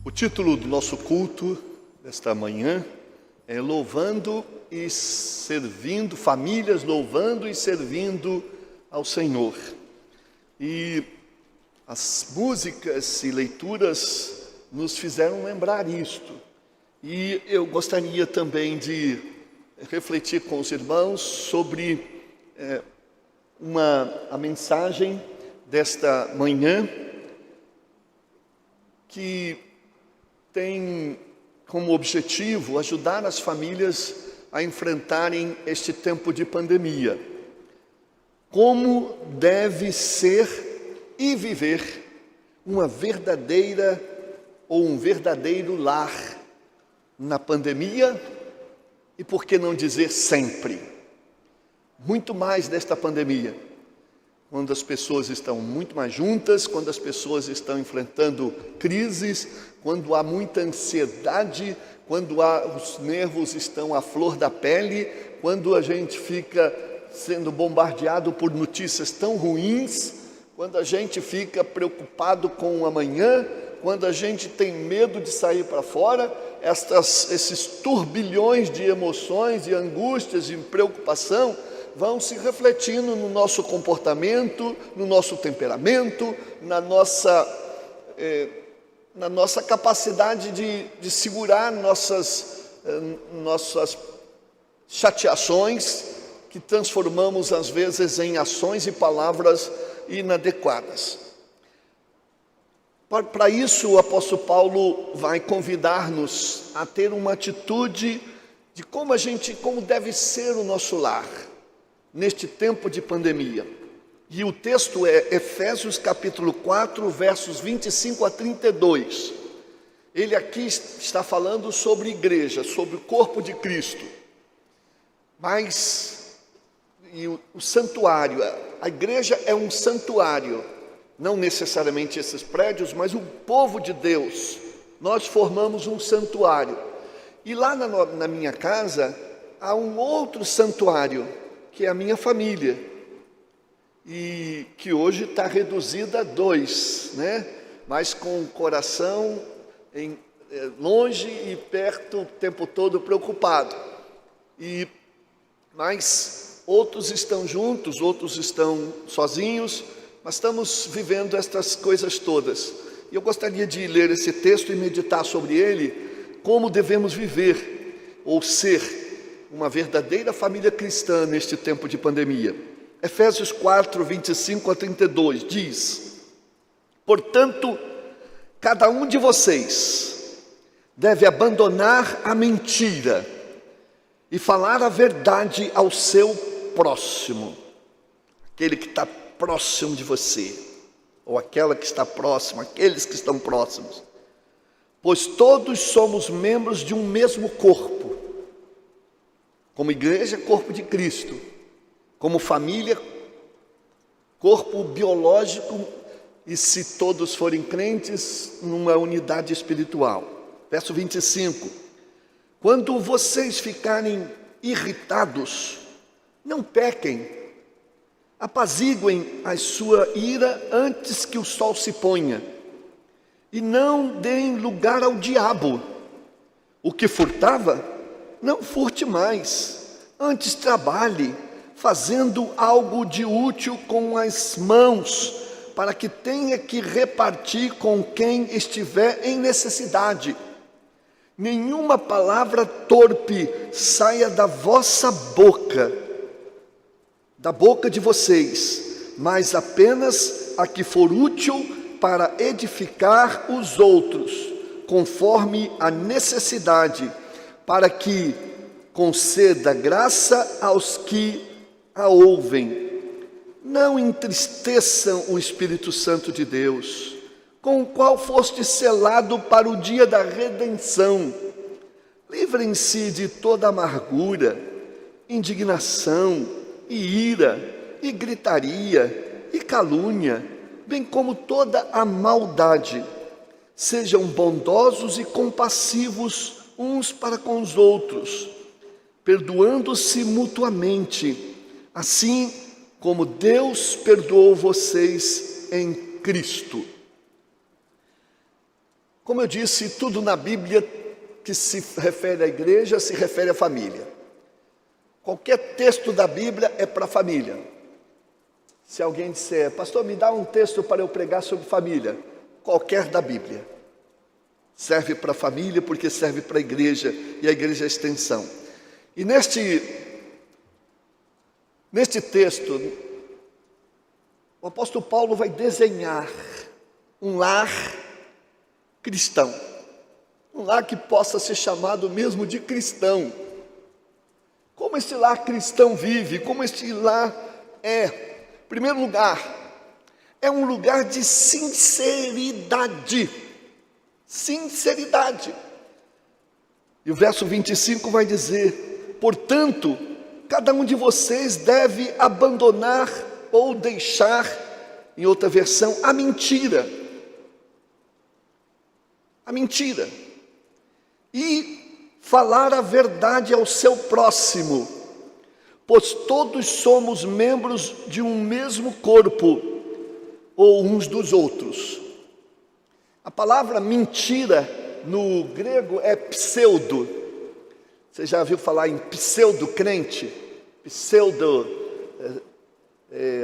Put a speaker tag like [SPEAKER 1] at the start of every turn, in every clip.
[SPEAKER 1] O título do nosso culto desta manhã é Louvando e Servindo, famílias louvando e servindo ao Senhor. E as músicas e leituras nos fizeram lembrar isto. E eu gostaria também de refletir com os irmãos sobre a mensagem desta manhã, que tem como objetivo ajudar as famílias a enfrentarem este tempo de pandemia. Como deve ser e viver uma verdadeira ou um verdadeiro lar na pandemia e, por que não dizer, sempre. Muito mais desta pandemia, quando as pessoas estão muito mais juntas, quando as pessoas estão enfrentando crises, quando há muita ansiedade, quando os nervos estão à flor da pele, quando a gente fica sendo bombardeado por notícias tão ruins, quando a gente fica preocupado com o amanhã, quando a gente tem medo de sair para fora, esses turbilhões de emoções e angústias e preocupação vão se refletindo no nosso comportamento, no nosso temperamento, na nossa capacidade de segurar nossas chateações, que transformamos às vezes em ações e palavras inadequadas. Para isso, o apóstolo Paulo vai convidar-nos a ter uma atitude de como deve ser o nosso lar neste tempo de pandemia. E o texto é Efésios capítulo 4, versos 25 a 32. Ele aqui está falando sobre igreja, sobre o corpo de Cristo. O santuário, a igreja é um santuário, não necessariamente esses prédios, mas o povo de Deus, nós formamos um santuário. E lá na minha casa há um outro santuário, que é a minha família, e que hoje está reduzida a 2, né? Mas com o coração longe e perto o tempo todo preocupado. Mas outros estão juntos, outros estão sozinhos, mas estamos vivendo estas coisas todas. E eu gostaria de ler esse texto e meditar sobre ele, como devemos viver ou ser uma verdadeira família cristã neste tempo de pandemia. Efésios 4, 25 a 32 diz: portanto, cada um de vocês deve abandonar a mentira e falar a verdade ao seu próximo, aquele que está próximo de você, ou aquela que está próxima, aqueles que estão próximos, pois todos somos membros de um mesmo corpo. Como igreja, corpo de Cristo. Como família, corpo biológico, e se todos forem crentes, numa unidade espiritual. Verso 25. Quando vocês ficarem irritados, não pequem, apaziguem a sua ira antes que o sol se ponha, e não deem lugar ao diabo. O que furtava, não furte mais, antes trabalhe, fazendo algo de útil com as mãos, para que tenha que repartir com quem estiver em necessidade. Nenhuma palavra torpe saia da vossa boca, da boca de vocês, mas apenas a que for útil para edificar os outros, conforme a necessidade, para que conceda graça aos que a ouvem. Não entristeçam o Espírito Santo de Deus, com o qual foste selado para o dia da redenção. Livrem-se de toda amargura, indignação, e ira, e gritaria, e calúnia, bem como toda a maldade. Sejam bondosos e compassivos uns para com os outros, perdoando-se mutuamente, assim como Deus perdoou vocês em Cristo. Como eu disse, tudo na Bíblia que se refere à igreja se refere à família. Qualquer texto da Bíblia é para a família. Se alguém disser, pastor, me dá um texto para eu pregar sobre família, qualquer da Bíblia. Serve para a família porque serve para a igreja, e a igreja é a extensão. E neste texto, o apóstolo Paulo vai desenhar um lar cristão. Um lar que possa ser chamado mesmo de cristão. Como esse lar cristão vive, como esse lar é. Em primeiro lugar, é um lugar de sinceridade. Sinceridade. E o verso 25 vai dizer, portanto, cada um de vocês deve abandonar ou deixar, em outra versão, a mentira. A mentira. E falar a verdade ao seu próximo, pois todos somos membros de um mesmo corpo, ou uns dos outros. A palavra mentira no grego é pseudo. Você já ouviu falar em pseudo-crente?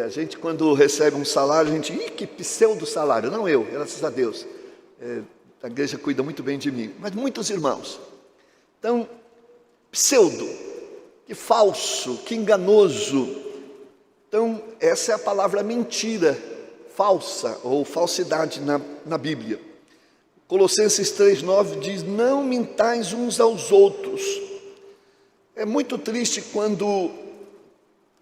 [SPEAKER 1] A gente quando recebe um salário, a gente, que pseudo-salário? Não eu, graças a Deus. A igreja cuida muito bem de mim, mas muitos irmãos. Então, pseudo, que falso, que enganoso. Então, essa é a palavra mentira, falsa ou falsidade na Bíblia. Colossenses 3,9 diz, não mintais uns aos outros. É muito triste quando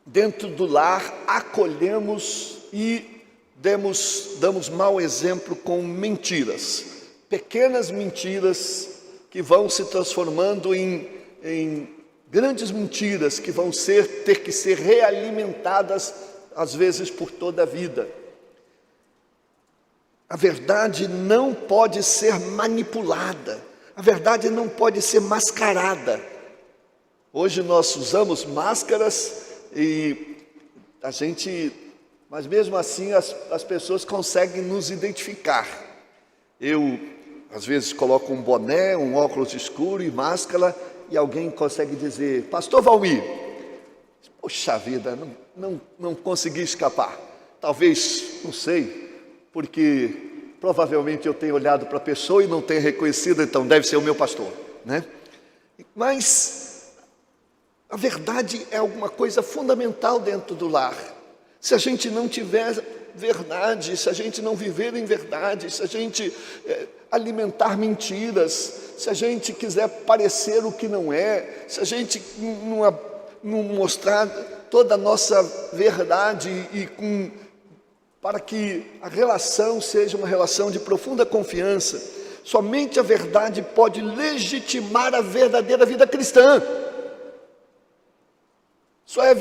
[SPEAKER 1] dentro do lar acolhemos e damos mau exemplo com mentiras. Pequenas mentiras que vão se transformando em grandes mentiras que vão ter que ser realimentadas, às vezes, por toda a vida. A verdade não pode ser manipulada, a verdade não pode ser mascarada. Hoje nós usamos máscaras mas mesmo assim as pessoas conseguem nos identificar. Eu, às vezes, coloco um boné, um óculos escuro e máscara, e alguém consegue dizer, pastor Valmir, poxa vida, não consegui escapar. Talvez, não sei, porque provavelmente eu tenho olhado para a pessoa e não tenho reconhecido, então deve ser o meu pastor, né? Mas a verdade é alguma coisa fundamental dentro do lar. Se a gente não tiver verdade, se a gente não viver em verdade, se a gente alimentar mentiras, se a gente quiser parecer o que não é, se a gente não mostrar toda a nossa verdade para que a relação seja uma relação de profunda confiança, somente a verdade pode legitimar a verdadeira vida cristã. Só é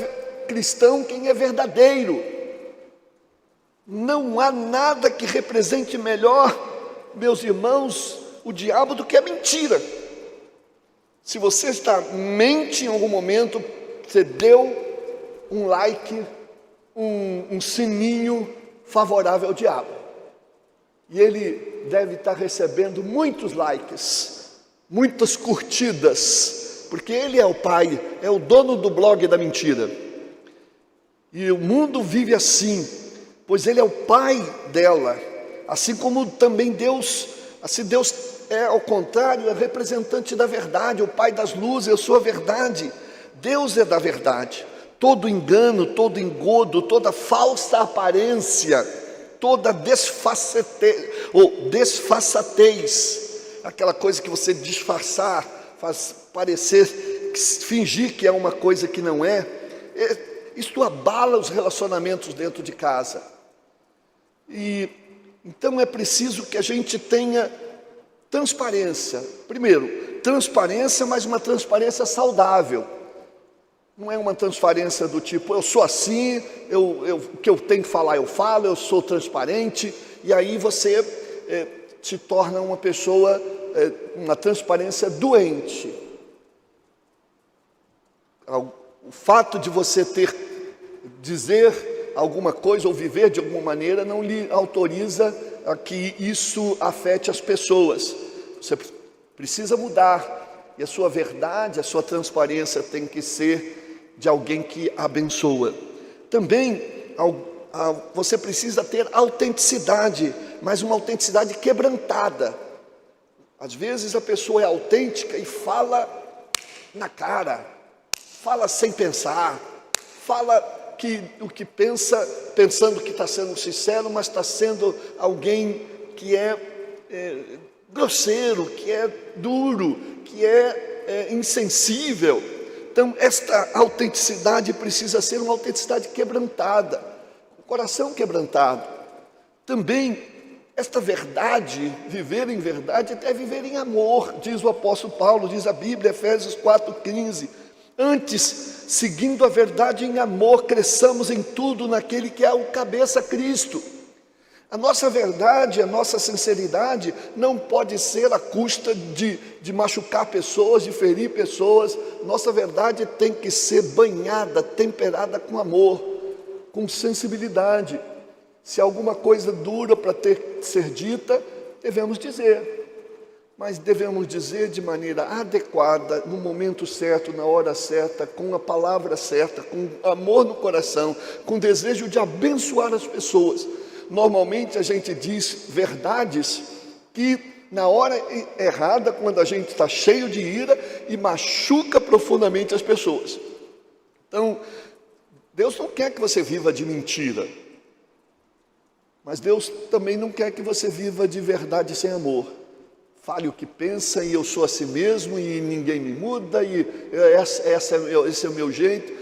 [SPEAKER 1] cristão quem é verdadeiro. Não há nada que represente melhor, meus irmãos, o diabo do que a mentira. Se você mente em algum momento, você deu um like, um sininho favorável ao diabo. E ele deve estar recebendo muitos likes, muitas curtidas, porque ele é o pai, é o dono do blog da mentira. E o mundo vive assim, pois ele é o pai dela, assim como também Deus, assim Deus é ao contrário, é representante da verdade, o pai das luzes, eu sou a verdade, Deus é da verdade. Todo engano, todo engodo, toda falsa aparência, toda desfaçatez, aquela coisa que você disfarçar, faz parecer, fingir que é uma coisa que não é, isto abala os relacionamentos dentro de casa. E então é preciso que a gente tenha transparência. Primeiro, transparência, mas uma transparência saudável. Não é uma transparência do tipo, eu sou assim, o que eu tenho que falar eu falo, eu sou transparente, e aí você se torna uma pessoa, uma transparência doente. O fato de você dizer alguma coisa ou viver de alguma maneira não lhe autoriza a que isso afete as pessoas. Você precisa mudar, e a sua verdade, a sua transparência tem que ser de alguém que abençoa. Também você precisa ter autenticidade, mas uma autenticidade quebrantada. Às vezes a pessoa é autêntica e fala na cara, fala sem pensar, fala o que pensa, pensando que está sendo sincero, mas está sendo alguém que é grosseiro, que é duro, que é insensível. Então, esta autenticidade precisa ser uma autenticidade quebrantada, um coração quebrantado. Também, esta verdade, viver em verdade, é viver em amor, diz o apóstolo Paulo, diz a Bíblia, Efésios 4,15. Antes, seguindo a verdade em amor, cresçamos em tudo naquele que é o cabeça, Cristo. A nossa verdade, a nossa sinceridade não pode ser à custa de machucar pessoas, de ferir pessoas. Nossa verdade tem que ser banhada, temperada com amor, com sensibilidade. Se há alguma coisa dura para ser dita, devemos dizer. Mas devemos dizer de maneira adequada, no momento certo, na hora certa, com a palavra certa, com amor no coração, com desejo de abençoar as pessoas. Normalmente a gente diz verdades que na hora errada, quando a gente está cheio de ira e machuca profundamente as pessoas. Então, Deus não quer que você viva de mentira, mas Deus também não quer que você viva de verdade sem amor. Fale o que pensa e eu sou assim mesmo e ninguém me muda e esse é o meu jeito.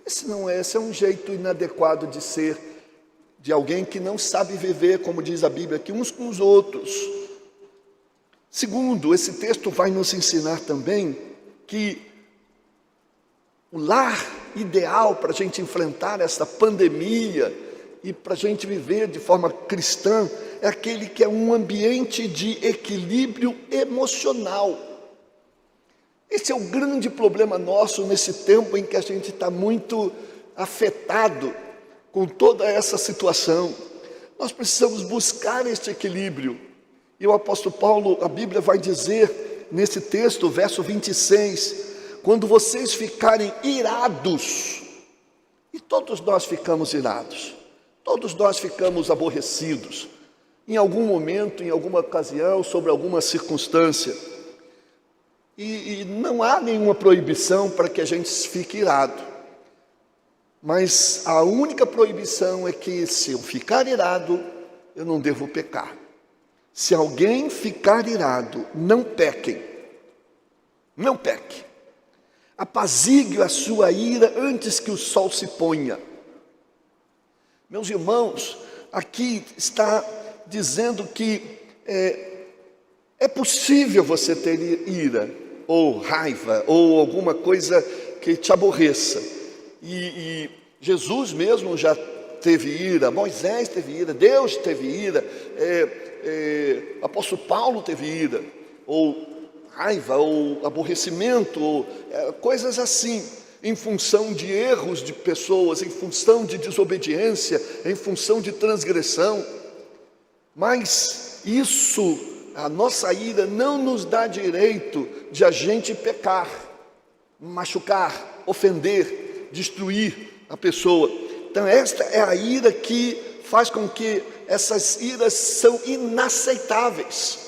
[SPEAKER 1] Esse é um jeito inadequado de ser, de alguém que não sabe viver, como diz a Bíblia, aqui uns com os outros. Segundo, esse texto vai nos ensinar também que o lar ideal para a gente enfrentar essa pandemia e para a gente viver de forma cristã é aquele que é um ambiente de equilíbrio emocional. Esse é o grande problema nosso nesse tempo em que a gente está muito afetado com toda essa situação. Nós precisamos buscar este equilíbrio. E o apóstolo Paulo, a Bíblia vai dizer nesse texto, verso 26, quando vocês ficarem irados, e todos nós ficamos irados, todos nós ficamos aborrecidos, em algum momento, em alguma ocasião, sobre alguma circunstância. E não há nenhuma proibição para que a gente fique irado. Mas a única proibição é que se eu ficar irado, eu não devo pecar. Se alguém ficar irado, não pequem. Não peque. Apazigue a sua ira antes que o sol se ponha. Meus irmãos, aqui está dizendo que é possível você ter ira, ou raiva, ou alguma coisa que te aborreça. E Jesus mesmo já teve ira, Moisés teve ira, Deus teve ira, apóstolo Paulo teve ira, ou raiva, ou aborrecimento, ou coisas assim, em função de erros de pessoas, em função de desobediência, em função de transgressão. Mas isso, a nossa ira não nos dá direito de a gente pecar, machucar, ofender, destruir a pessoa. Então esta é a ira que faz com que essas iras são inaceitáveis.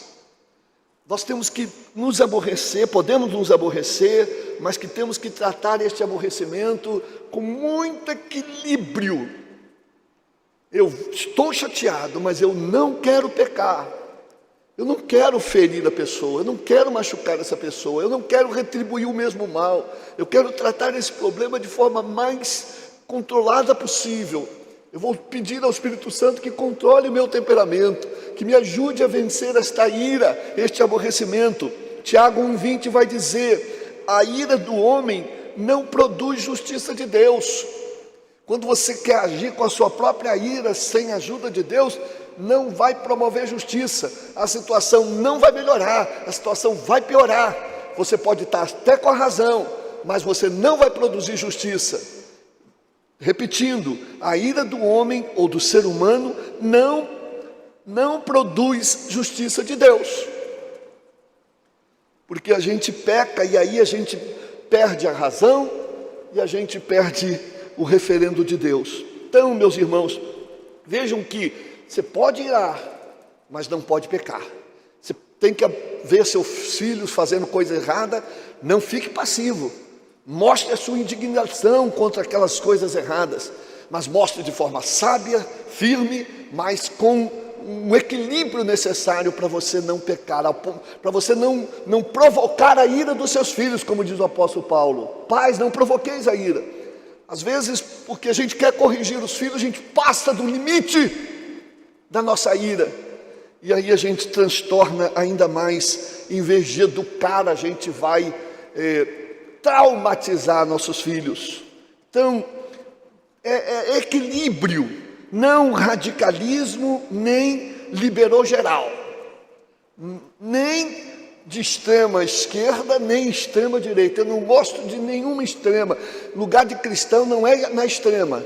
[SPEAKER 1] Nós temos que nos aborrecer, podemos nos aborrecer, mas que temos que tratar este aborrecimento com muito equilíbrio. Eu estou chateado, mas eu não quero pecar. Eu não quero ferir a pessoa, eu não quero machucar essa pessoa, eu não quero retribuir o mesmo mal. Eu quero tratar esse problema de forma mais controlada possível. Eu vou pedir ao Espírito Santo que controle o meu temperamento, que me ajude a vencer esta ira, este aborrecimento. Tiago 1,20 vai dizer: a ira do homem não produz justiça de Deus. Quando você quer agir com a sua própria ira, sem a ajuda de Deus, não vai promover justiça. A situação não vai melhorar, a situação vai piorar. Você pode estar até com a razão, mas você não vai produzir justiça. Repetindo, a ira do homem ou do ser humano não produz justiça de Deus. porque a gente peca e aí a gente perde a razão e a gente perde o referendo de Deus. Então, meus irmãos, vejam que você pode irar, mas não pode pecar. Você tem que ver seus filhos fazendo coisa errada, não fique passivo. Mostre a sua indignação contra aquelas coisas erradas, mas mostre de forma sábia, firme, mas com um equilíbrio necessário para você não pecar, para você não provocar a ira dos seus filhos, como diz o apóstolo Paulo. Pais, não provoqueis a ira. Às vezes, porque a gente quer corrigir os filhos, a gente passa do limite da nossa ira, e aí a gente transtorna ainda mais. Em vez de educar, a gente vai traumatizar nossos filhos. Então, é equilíbrio, não radicalismo, nem liberou geral, nem de extrema esquerda, nem extrema direita. Eu não gosto de nenhuma extrema. Lugar de cristão não é na extrema,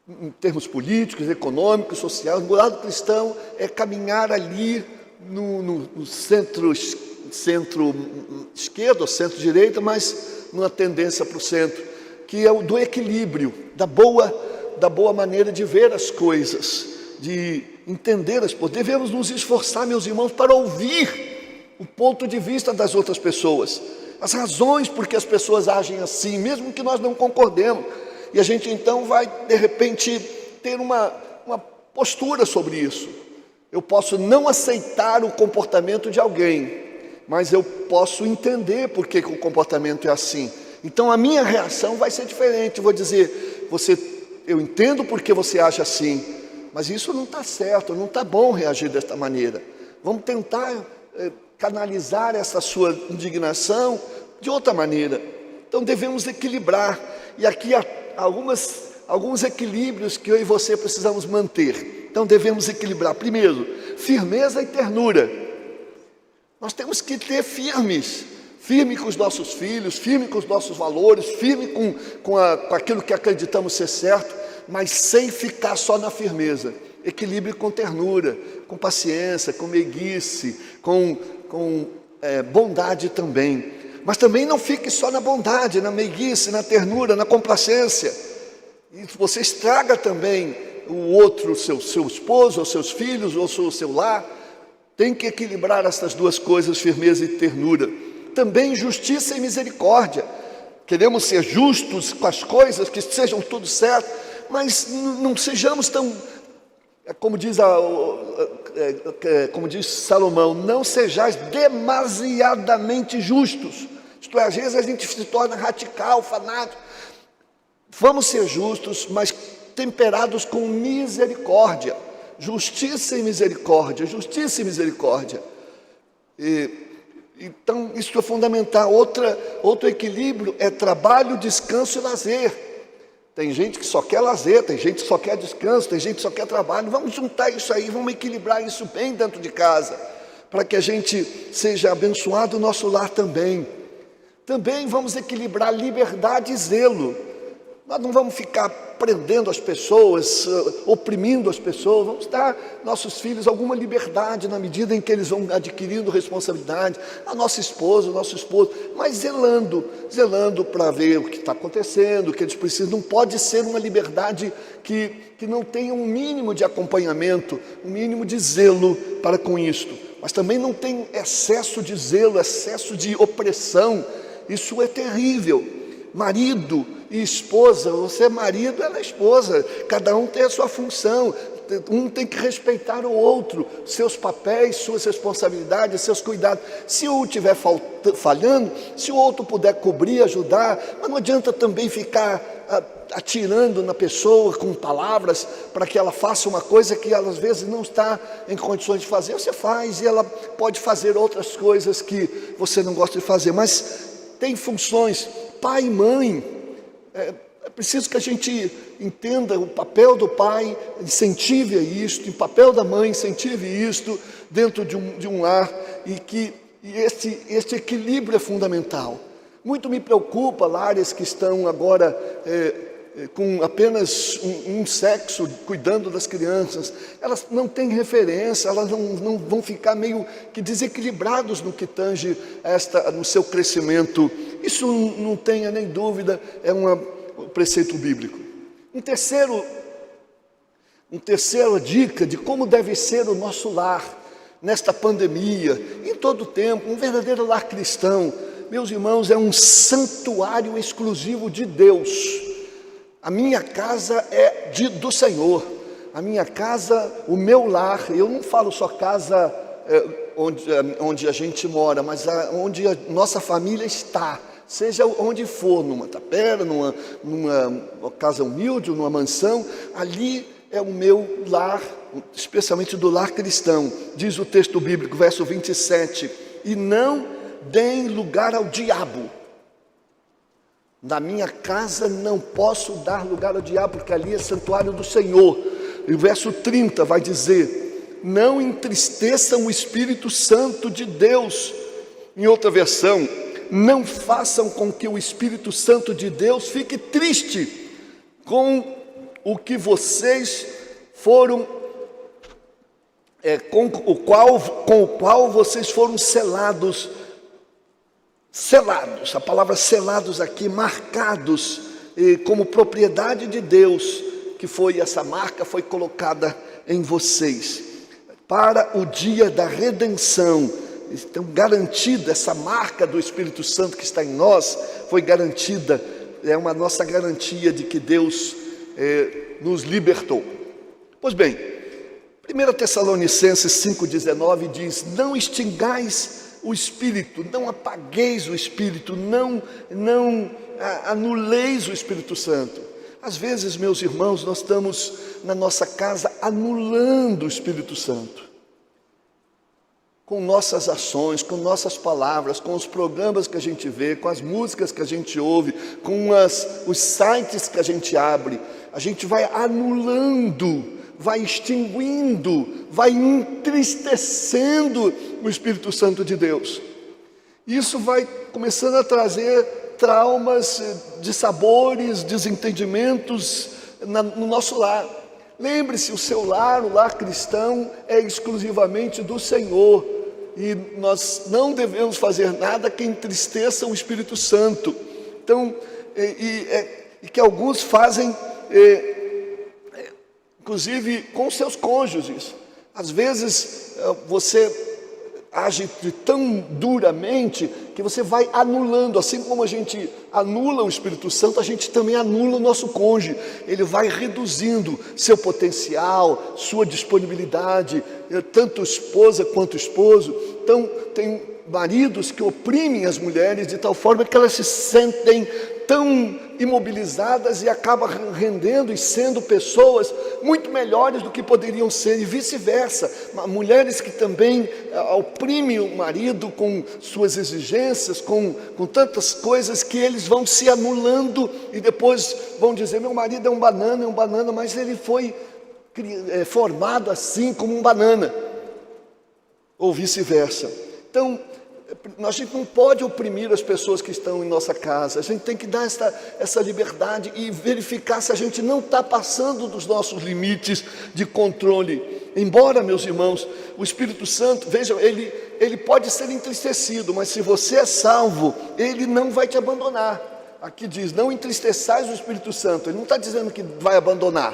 [SPEAKER 1] em termos políticos, econômicos, sociais. O lado cristão é caminhar ali no centro esquerda ou centro-direita, mas numa tendência para o centro, que é o do equilíbrio, da boa maneira de ver as coisas, de entender as coisas. Devemos nos esforçar, meus irmãos, para ouvir o ponto de vista das outras pessoas, as razões por que as pessoas agem assim, mesmo que nós não concordemos. E a gente então vai, de repente, ter uma postura sobre isso. Eu posso não aceitar o comportamento de alguém, mas eu posso entender por que o comportamento é assim. Então a minha reação vai ser diferente. Eu vou dizer, eu entendo por que você age assim, mas isso não está certo, não está bom reagir desta maneira. Vamos tentar canalizar essa sua indignação de outra maneira. Então devemos equilibrar. E aqui há alguns equilíbrios que eu e você precisamos manter. Então devemos equilibrar. Primeiro, firmeza e ternura. Nós temos que ter firme com os nossos filhos, firme com os nossos valores, firme com aquilo que acreditamos ser certo, mas sem ficar só na firmeza. Equilíbrio com ternura, com paciência, com meiguice, com bondade também. Mas também não fique só na bondade, na meiguice, na ternura, na complacência. E você estraga também o outro, seu esposo, ou seus filhos, ou o seu lar. Tem que equilibrar essas duas coisas, firmeza e ternura. Também justiça e misericórdia. Queremos ser justos com as coisas, que sejam tudo certo, mas não sejamos tão, como diz Salomão, não sejais demasiadamente justos. Isto é, às vezes a gente se torna radical, fanático. Vamos ser justos, mas temperados com misericórdia. Justiça e misericórdia, justiça e misericórdia. Então, isso é fundamental. Outro equilíbrio é trabalho, descanso e lazer. Tem gente que só quer lazer, tem gente que só quer descanso, tem gente que só quer trabalho. Vamos juntar isso aí, vamos equilibrar isso bem dentro de casa, para que a gente seja abençoado o nosso lar também. Também vamos equilibrar liberdade e zelo. Nós não vamos ficar prendendo as pessoas, oprimindo as pessoas. Vamos dar nossos filhos alguma liberdade na medida em que eles vão adquirindo responsabilidade. A nossa esposa, o nosso esposo, mas zelando para ver o que está acontecendo, o que eles precisam. Não pode ser uma liberdade que não tenha um mínimo de acompanhamento, um mínimo de zelo para com isto. Mas também não tem excesso de zelo, excesso de opressão. Isso é terrível. Marido e esposa, você é marido, ela é esposa, cada um tem a sua função, um tem que respeitar o outro, seus papéis, suas responsabilidades, seus cuidados. Se um estiver falhando, se o outro puder cobrir, ajudar, mas não adianta também ficar atirando na pessoa com palavras para que ela faça uma coisa que ela às vezes não está em condições de fazer. Você faz e ela pode fazer outras coisas que você não gosta de fazer, mas tem funções. Pai e mãe, é preciso que a gente entenda o papel do pai, incentive isto, o papel da mãe, incentive isto dentro de um lar, e este equilíbrio é fundamental. Muito me preocupa lares que estão agora com apenas um sexo, cuidando das crianças, elas não têm referência, elas não vão ficar meio que desequilibrados no que tange no seu crescimento. Isso não tenha nem dúvida, é um preceito bíblico. Uma terceira dica de como deve ser o nosso lar nesta pandemia, em todo o tempo, um verdadeiro lar cristão. Meus irmãos, é um santuário exclusivo de Deus. A minha casa é do Senhor. A minha casa, o meu lar, eu não falo só casa onde a gente mora, mas onde a nossa família está. Seja onde for, numa tapera, numa casa humilde, numa mansão, ali é o meu lar, especialmente do lar cristão. Diz o texto bíblico, verso 27, e não deem lugar ao diabo. Na minha casa não posso dar lugar ao diabo, porque ali é santuário do Senhor. E o verso 30 vai dizer, não entristeçam o Espírito Santo de Deus. Em outra versão, não façam com que o Espírito Santo de Deus fique triste com o que vocês foram, com o qual vocês foram selados, a palavra selados aqui, marcados como propriedade de Deus, que foi essa marca, foi colocada em vocês, para o dia da redenção. Então, garantida, essa marca do Espírito Santo que está em nós, foi garantida, é uma nossa garantia de que Deus nos libertou. Pois bem, 1 Tessalonicenses 5,19 diz, não extingais o Espírito, não apagueis o Espírito, não anuleis o Espírito Santo. Às vezes, meus irmãos, nós estamos na nossa casa anulando o Espírito Santo. Com nossas ações, com nossas palavras, com os programas que a gente vê, com as músicas que a gente ouve, com os sites que a gente abre, a gente vai anulando, vai extinguindo, vai entristecendo o Espírito Santo de Deus. Isso vai começando a trazer traumas, dissabores, desentendimentos no nosso lar. Lembre-se, o seu lar, o lar cristão, é exclusivamente do Senhor. E nós não devemos fazer nada que entristeça o Espírito Santo. Então, e que alguns fazem, inclusive com seus cônjuges. Às vezes você age tão duramente que você vai anulando, assim como a gente anula o Espírito Santo, a gente também anula o nosso cônjuge. Ele vai reduzindo seu potencial, sua disponibilidade, tanto esposa quanto esposo. Então, tem maridos que oprimem as mulheres de tal forma que elas se sentem tão imobilizadas e acabam rendendo e sendo pessoas muito melhores do que poderiam ser, e vice-versa. Mulheres que também oprimem o marido com suas exigências, com tantas coisas que eles vão se anulando e depois vão dizer, meu marido é um banana, mas ele foi formado assim como um banana, ou vice-versa. Então, a gente não pode oprimir as pessoas que estão em nossa casa. A gente tem que dar essa liberdade e verificar se a gente não está passando dos nossos limites de controle. Embora, meus irmãos, o Espírito Santo, vejam, ele pode ser entristecido, mas se você é salvo, ele não vai te abandonar. Aqui diz, não entristeçais o Espírito Santo. Ele não está dizendo que vai abandonar.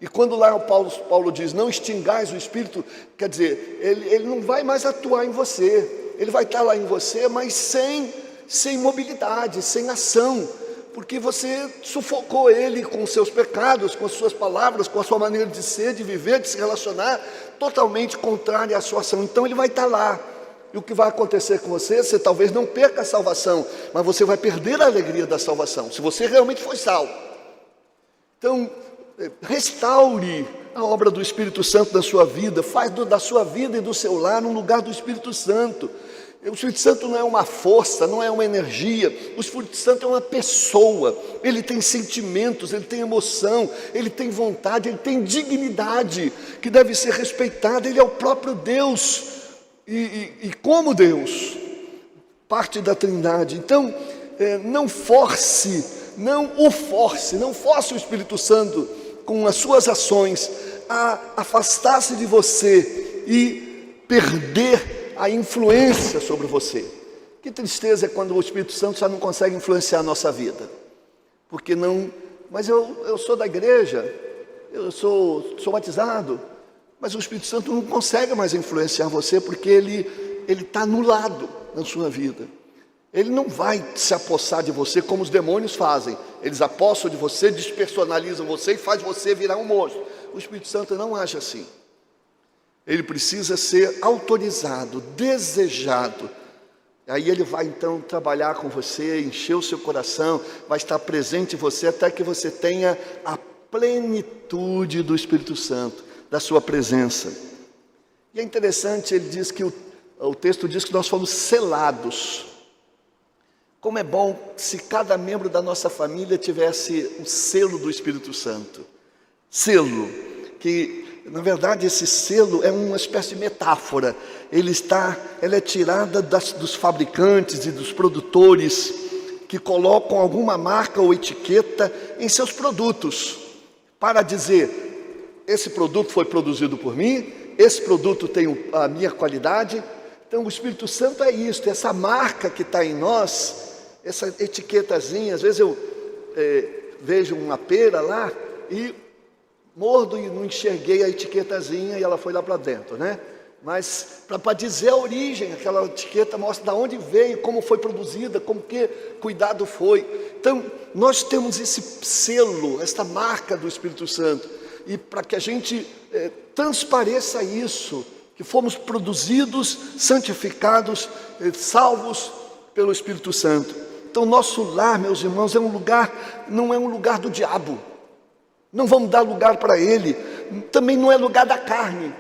[SPEAKER 1] E quando lá o Paulo diz, não extingais o Espírito, quer dizer, ele não vai mais atuar em você. Ele vai estar lá em você, mas sem mobilidade, sem ação, porque você sufocou ele com os seus pecados, com as suas palavras, com a sua maneira de ser, de viver, de se relacionar, totalmente contrária à sua ação. Então ele vai estar lá. E o que vai acontecer com você? Você talvez não perca a salvação, mas você vai perder a alegria da salvação, se você realmente foi salvo. Então, restaure a obra do Espírito Santo na sua vida, faz da sua vida e do seu lar um lugar do Espírito Santo. O Espírito Santo não é uma força, não é uma energia, o Espírito Santo é uma pessoa, ele tem sentimentos, ele tem emoção, ele tem vontade, ele tem dignidade, que deve ser respeitada. Ele é o próprio Deus, e como Deus, parte da Trindade. Então, não force não o force, não force o Espírito Santo com as suas ações a afastar-se de você e perder a influência sobre você. Que tristeza é quando o Espírito Santo já não consegue influenciar a nossa vida. Porque não, mas eu sou da igreja, eu sou batizado, mas o Espírito Santo não consegue mais influenciar você porque ele está anulado na sua vida. Ele não vai se apossar de você como os demônios fazem. Eles apossam de você, despersonalizam você e faz você virar um monstro. O Espírito Santo não age assim. Ele precisa ser autorizado, desejado. Aí ele vai então trabalhar com você, encher o seu coração, vai estar presente em você até que você tenha a plenitude do Espírito Santo, da sua presença. E é interessante, ele diz que o texto diz que nós fomos selados. Como é bom se cada membro da nossa família tivesse o selo do Espírito Santo. Selo, que na verdade esse selo é uma espécie de metáfora. Ela é tirada dos fabricantes e dos produtores que colocam alguma marca ou etiqueta em seus produtos para dizer: esse produto foi produzido por mim, esse produto tem a minha qualidade. Então o Espírito Santo é isso, essa marca que está em nós, essa etiquetazinha. Às vezes eu vejo uma pera lá e mordo e não enxerguei a etiquetazinha e ela foi lá para dentro, né? Mas para dizer a origem, aquela etiqueta mostra de onde veio, como foi produzida, como que cuidado foi. Então nós temos esse selo, esta marca do Espírito Santo, e para que a gente transpareça isso, que fomos produzidos, santificados, salvos pelo Espírito Santo. Então nosso lar, meus irmãos, não é um lugar do diabo. Não vamos dar lugar para ele. Também não é lugar da carne.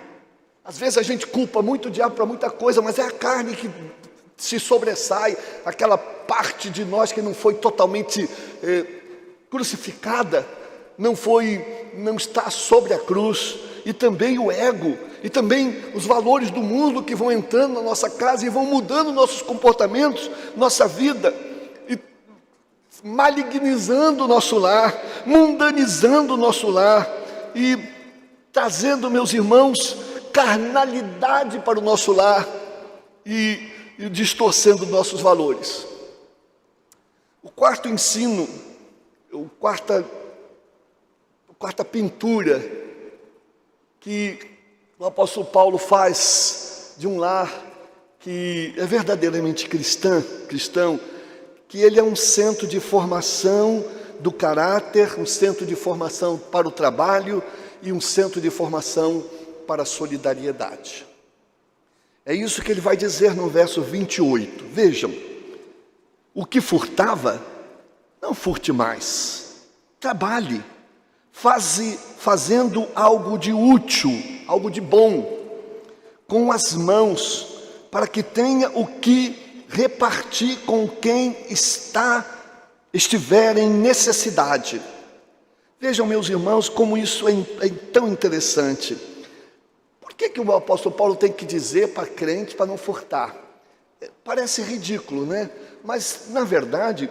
[SPEAKER 1] Às vezes a gente culpa muito o diabo para muita coisa, mas é a carne que se sobressai, aquela parte de nós que não foi totalmente crucificada, não está sobre a cruz, e também o ego, e também os valores do mundo que vão entrando na nossa casa e vão mudando nossos comportamentos, nossa vida, e malignizando o nosso lar, mundanizando o nosso lar, e trazendo, meus irmãos, carnalidade para o nosso lar e distorcendo nossos valores. O quarto ensino, a quarta pintura que o apóstolo Paulo faz de um lar que é verdadeiramente cristão, que ele é um centro de formação do caráter, um centro de formação para o trabalho e um centro de formação para a solidariedade. É isso que ele vai dizer no verso 28. Vejam: o que furtava, não furte mais, trabalhe, fazendo algo de útil, algo de bom, com as mãos, para que tenha o que repartir com quem estiver em necessidade. Vejam, meus irmãos, como isso é tão interessante. Por que o apóstolo Paulo tem que dizer para crente para não furtar? Parece ridículo, né? Mas, na verdade,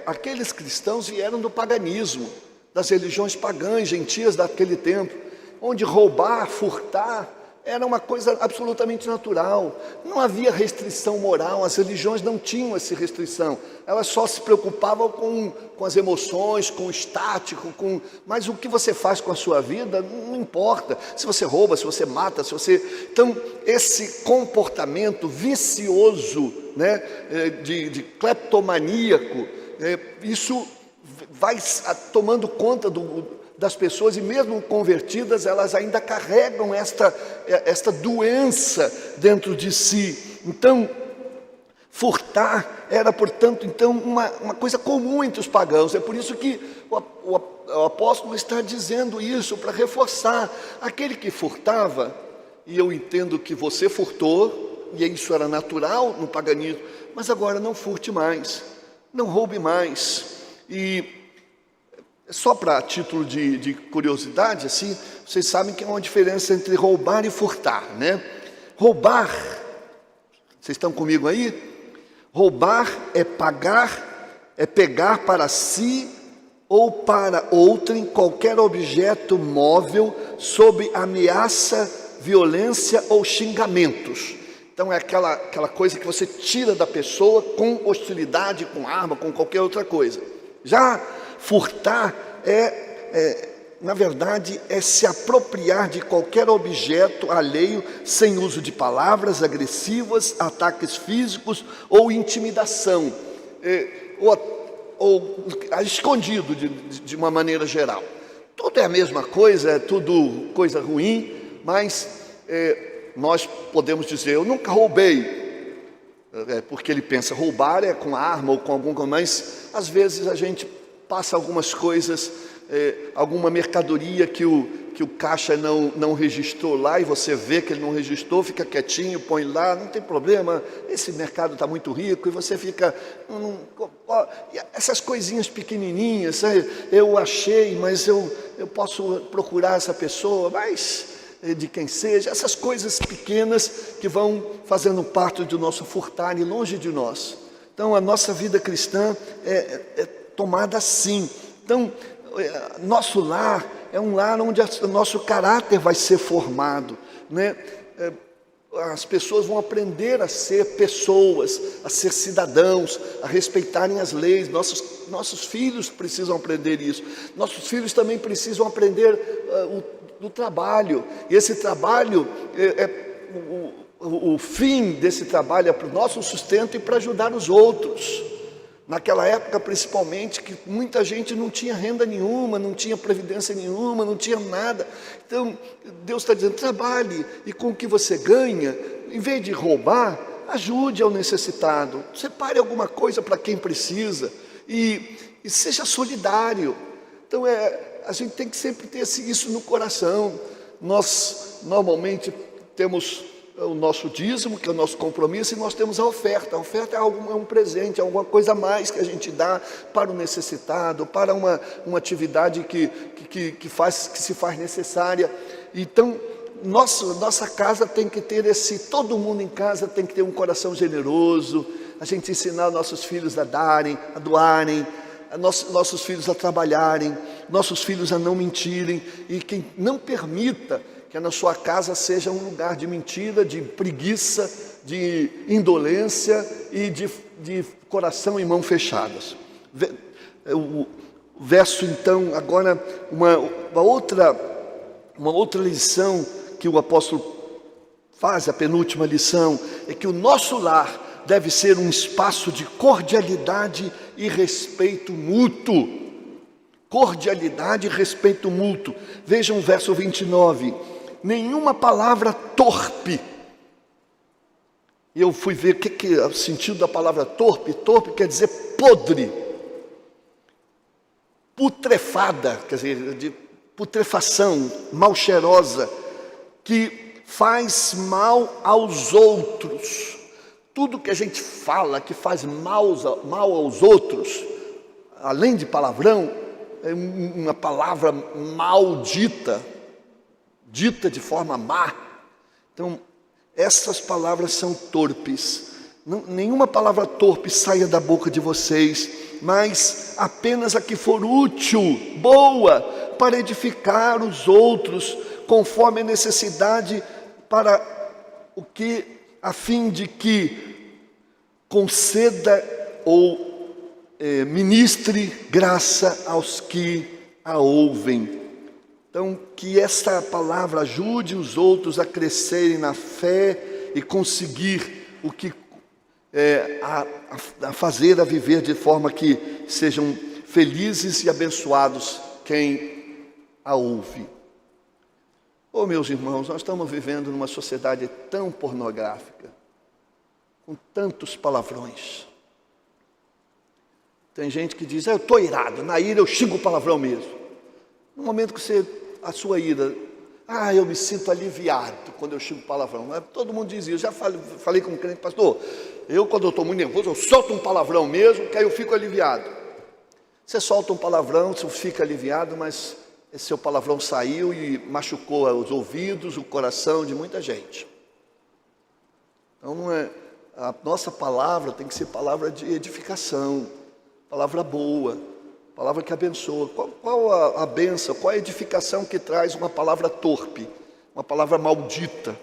[SPEAKER 1] aqueles cristãos vieram do paganismo, das religiões pagãs, gentias daquele tempo, onde roubar, furtar, era uma coisa absolutamente natural. Não havia restrição moral, as religiões não tinham essa restrição. Elas só se preocupavam com as emoções, com o estático, mas o que você faz com a sua vida não importa. Se você rouba, se você mata, Então, esse comportamento vicioso, né, de cleptomaníaco, isso vai tomando conta das pessoas, e mesmo convertidas, elas ainda carregam esta doença dentro de si. Então, furtar era, portanto, então, uma coisa comum entre os pagãos. É por isso que o apóstolo está dizendo isso, para reforçar. Aquele que furtava, e eu entendo que você furtou, e isso era natural no paganismo, mas agora não furte mais, não roube mais. E só para título de curiosidade, assim, vocês sabem que há uma diferença entre roubar e furtar, né? Roubar, vocês estão comigo aí? Roubar é pegar para si ou para outrem qualquer objeto móvel sob ameaça, violência ou xingamentos. Então é aquela coisa que você tira da pessoa com hostilidade, com arma, com qualquer outra coisa. Já furtar na verdade, é se apropriar de qualquer objeto alheio sem uso de palavras agressivas, ataques físicos ou intimidação, ou escondido de uma maneira geral. Tudo é a mesma coisa, é tudo coisa ruim, mas nós podemos dizer, eu nunca roubei, porque ele pensa, roubar é com arma ou com algum, mas às vezes a gente passa algumas coisas, alguma mercadoria que o caixa não registrou lá, e você vê que ele não registrou, fica quietinho, põe lá, não tem problema, esse mercado está muito rico, e você fica, essas coisinhas pequenininhas, eu achei, mas eu posso procurar essa pessoa, mas de quem seja, essas coisas pequenas que vão fazendo parte do nosso furtar e longe de nós. Então a nossa vida cristã é tomada assim. Então nosso lar é um lar onde o nosso caráter vai ser formado, né? As pessoas vão aprender a ser pessoas, a ser cidadãos, a respeitarem as leis. Nossos filhos precisam aprender isso. Nossos filhos também precisam aprender do trabalho. E esse trabalho, o fim desse trabalho é para o nosso sustento e para ajudar os outros. Naquela época, principalmente, que muita gente não tinha renda nenhuma, não tinha previdência nenhuma, não tinha nada. Então, Deus está dizendo, trabalhe, e com o que você ganha, em vez de roubar, ajude ao necessitado. Separe alguma coisa para quem precisa e seja solidário. Então, a gente tem que sempre ter isso no coração. Nós, normalmente, temos o nosso dízimo, que é o nosso compromisso, e nós temos a oferta. A oferta é um presente, é alguma coisa a mais que a gente dá para o necessitado, para uma atividade que se faz necessária. Então, nossa casa tem que ter todo mundo em casa tem que ter um coração generoso, a gente ensinar nossos filhos a doarem, nossos filhos a trabalharem, nossos filhos a não mentirem, e que não permita que na sua casa seja um lugar de mentira, de preguiça, de indolência e de coração e mão fechadas. O verso, então, agora, uma outra lição que o apóstolo faz, a penúltima lição, é que o nosso lar deve ser um espaço de cordialidade e respeito mútuo. Cordialidade e respeito mútuo. Vejam o verso 29. Nenhuma palavra torpe. E eu fui ver o que é o sentido da palavra torpe. Torpe quer dizer podre, putrefada, quer dizer, de putrefação, mal cheirosa, que faz mal aos outros. Tudo que a gente fala que faz mal aos outros, além de palavrão, é uma palavra maldita, dita de forma má. Então, essas palavras são torpes. Nenhuma palavra torpe saia da boca de vocês, mas apenas a que for útil, boa, para edificar os outros, conforme a necessidade, a fim de que conceda ou ministre graça aos que a ouvem. Então, que esta palavra ajude os outros a crescerem na fé e conseguir o que a fazer, a viver de forma que sejam felizes e abençoados quem a ouve. Oh, meus irmãos, nós estamos vivendo numa sociedade tão pornográfica, com tantos palavrões. Tem gente que diz, eu estou irado, na ira eu xingo o palavrão mesmo. No momento que a sua ira, eu me sinto aliviado quando eu xingo palavrão. Todo mundo diz isso, já falei com um crente, pastor, quando eu estou muito nervoso, eu solto um palavrão mesmo, que aí eu fico aliviado. Você solta um palavrão, você fica aliviado, mas esse seu palavrão saiu e machucou os ouvidos, o coração de muita gente. Então, a nossa palavra tem que ser palavra de edificação, palavra boa, palavra que abençoa. Qual a bênção, qual a edificação que traz uma palavra torpe, uma palavra maldita,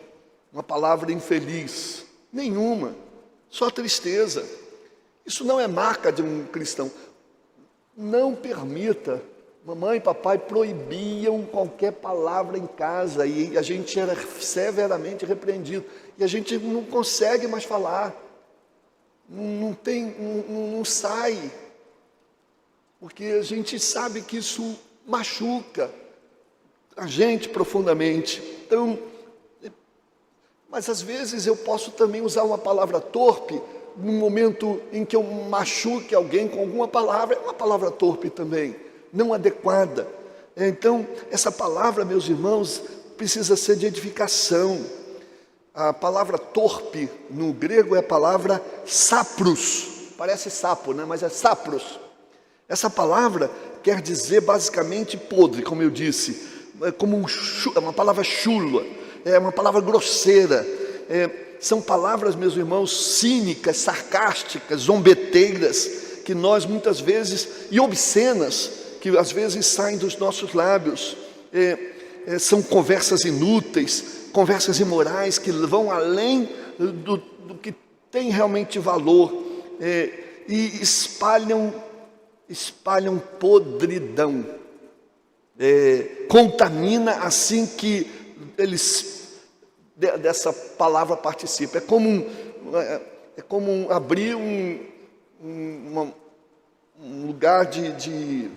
[SPEAKER 1] uma palavra infeliz? Nenhuma, só tristeza. Isso não é marca de um cristão. Não permita. Mamãe e papai proibiam qualquer palavra em casa e a gente era severamente repreendido. E a gente não consegue mais falar, não sai, porque a gente sabe que isso machuca a gente profundamente. Então, mas às vezes eu posso também usar uma palavra torpe no momento em que eu machuque alguém com alguma palavra, é uma palavra torpe também, não adequada. Então, essa palavra, meus irmãos, precisa ser de edificação. A palavra torpe no grego é a palavra sapros, parece sapo, né? Mas é sapros. Essa palavra quer dizer basicamente podre, como eu disse, é como é uma palavra chula, é uma palavra grosseira, são palavras, meus irmãos, cínicas, sarcásticas, zombeteiras, que nós muitas vezes, e obscenas, que às vezes saem dos nossos lábios, são conversas inúteis, conversas imorais, que vão além do que tem realmente valor, e espalham podridão, contamina assim que eles dessa palavra participam. É como abrir um lugar de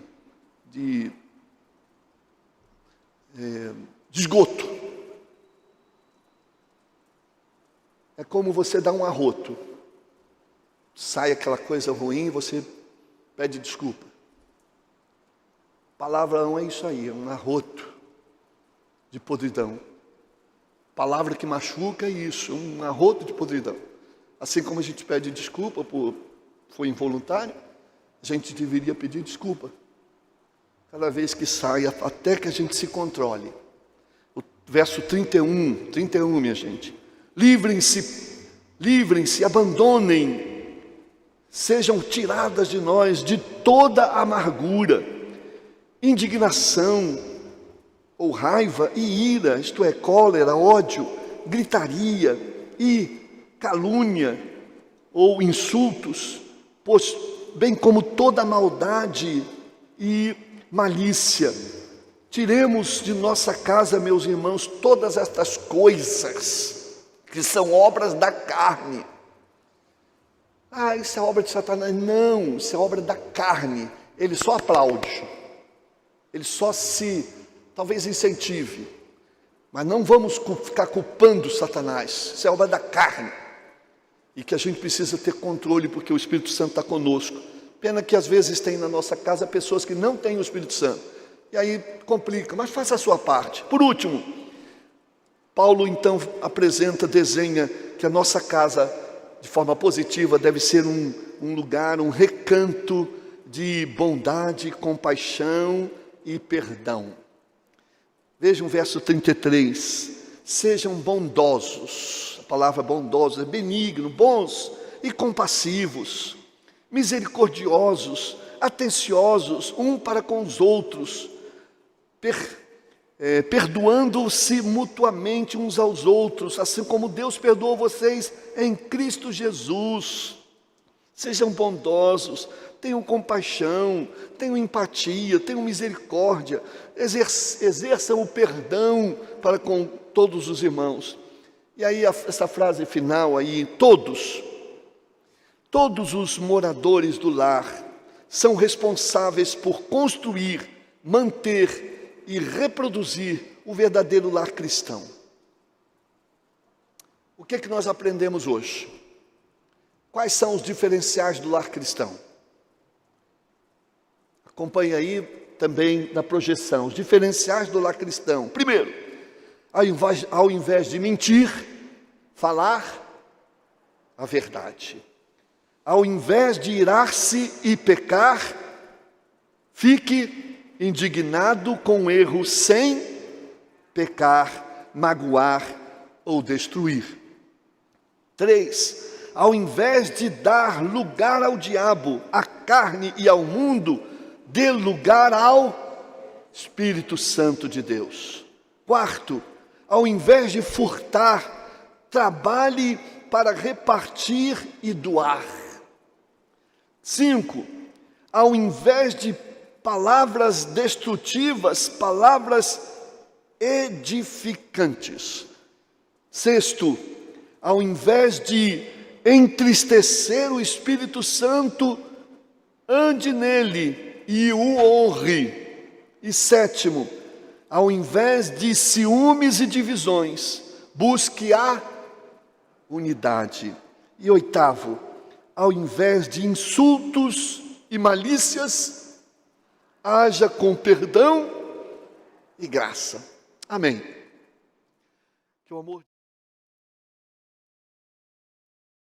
[SPEAKER 1] esgoto. É como você dar um arroto. Sai aquela coisa ruim e você pede desculpa. Palavrão é isso aí, é um arroto de podridão. Palavra que machuca é isso, um arroto de podridão. Assim como a gente pede desculpa foi involuntário, a gente deveria pedir desculpa cada vez que saia, até que a gente se controle. O verso 31, minha gente. Livrem-se, abandonem, sejam tiradas de nós de toda amargura, indignação, ou raiva e ira, isto é, cólera, ódio, gritaria e calúnia, ou insultos, pois bem como toda maldade e malícia. Tiremos de nossa casa, meus irmãos, todas estas coisas que são obras da carne. Isso é obra de Satanás. Não, isso é obra da carne. Ele só aplaude, ele só talvez incentive, mas não vamos ficar culpando Satanás. Isso é obra da carne, e que a gente precisa ter controle, porque o Espírito Santo está conosco. Pena que às vezes tem na nossa casa pessoas que não têm o Espírito Santo, e aí complica, mas faça a sua parte. Por último, Paulo então desenha que a nossa casa, de forma positiva, deve ser um lugar, um recanto de bondade, compaixão e perdão. Vejam o verso 33, sejam bondosos, a palavra bondosos é benigno, bons e compassivos, misericordiosos, atenciosos um para com os outros, perdoando-se mutuamente uns aos outros, assim como Deus perdoou vocês em Cristo Jesus. Sejam bondosos, tenham compaixão, tenham empatia, tenham misericórdia, exerçam o perdão para com todos os irmãos. E aí essa frase final aí, todos os moradores do lar são responsáveis por construir, manter e reproduzir o verdadeiro lar cristão. O que é que nós aprendemos hoje? Quais são os diferenciais do lar cristão? Acompanhe aí também na projeção, os diferenciais do lar cristão. Primeiro, ao invés de mentir, falar a verdade. Ao invés de irar-se e pecar, fique indignado com o erro sem pecar, magoar ou destruir. 3. Ao invés de dar lugar ao diabo, à carne e ao mundo, dê lugar ao Espírito Santo de Deus. Quarto, ao invés de furtar, trabalhe para repartir e doar. 5, ao invés de palavras destrutivas, palavras edificantes. 6, ao invés de entristecer o Espírito Santo, ande nele e o honre. E 7, ao invés de ciúmes e divisões, busque a unidade. E 8, ao invés de insultos e malícias, haja com perdão e graça. Amém. Que o amor